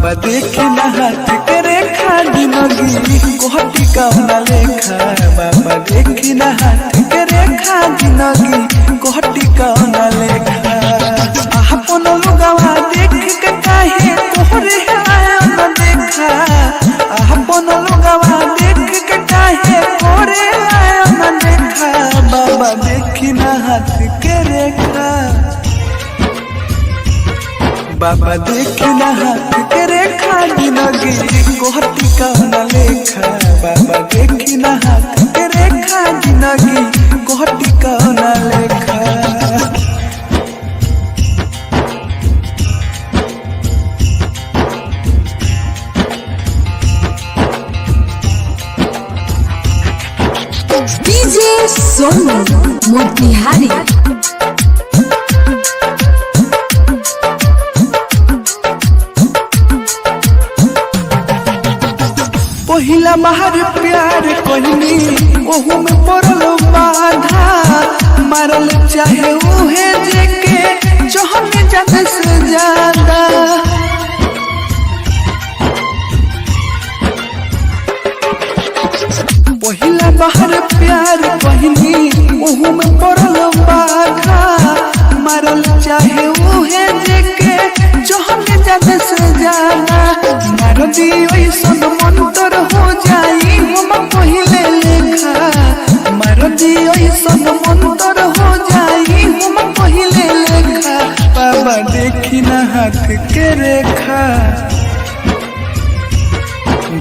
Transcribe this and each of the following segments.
बाबा देखी ना हाथ के रेखा जिंदगी कोहटी कौना लेखा। बाबा देखी ना हाथ के रेखा जिंदगी कोहटी कौना लेखा। अपन लोगवा देख के काहे तोहरे आया न देखा। अपन लोगवा देख के काहे तोहरे आया न देखा। बाबा देखी ना हाथ के रेखा। बाबा देखी ना हाथ के रेखा जिंदगी कोहटी कौना लेखा। बाबा देखी ना हाथ के रेखा जिंदगी कोहटी कौना लेखा। डीजे सोनू मोतिहारी। पहिला बाहर प्यार कहनी ओहू में पड़ल बाधा। मारल चाहे उहे जेके जहन ज्यादा से ज्यादा। पहिला बाहर प्यार कहनी ओहू में पड़ल बाधा। मारल चाहे उहे जेके जहन ज्यादा से ज्यादा। मार दी ऐसन मंतर हो जाई हम पहिले लेखा। मार दी ऐसन मंतर हो जाई हम पहिले लेखा। बाबा देखी ना हाथ के रेखा।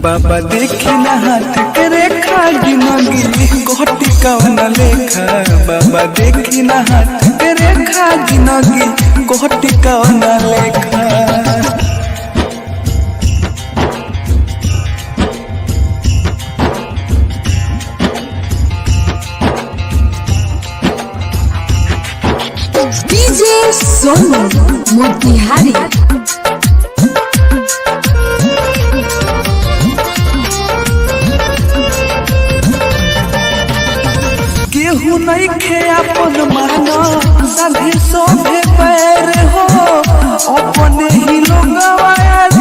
बाबा देखी ना हाथ के रेखा जिंदगी कोहटी कौना लेखा। बाबा देखी ना हाथ के रेखा जिंदगी कोहटी कौना लेखा। डीजे सोनू मोतिहारी। केहू नहीं खे अपन मानो सभी सोभे पैर हो। अपने ही लोग आज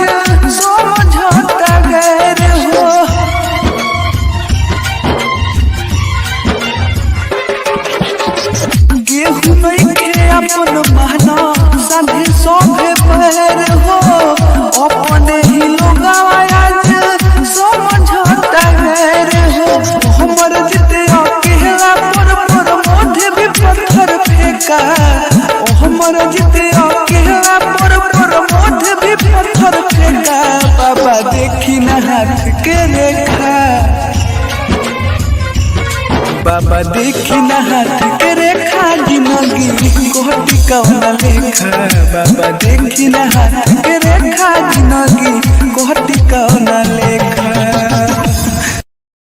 समझता गैर हो। केहू नहीं खे अपन मानो सभी सोभे पैर हो। अपने ही लोग आज समझता गैर हो। हमर जिते अकेला पर मोढे भी पत्थर फेंका। ओ हमर जिते अकेला पर मोढे भी पत्थर फेंका। बाबा देखी ना हाथ के रेखा। बाबा देखी ना हाथ के रेखा जिंदगी कोहटी कौना लेखा। बाबा देखी ना हाथ के रेखा जिंदगी कोहटी कौना लेखा।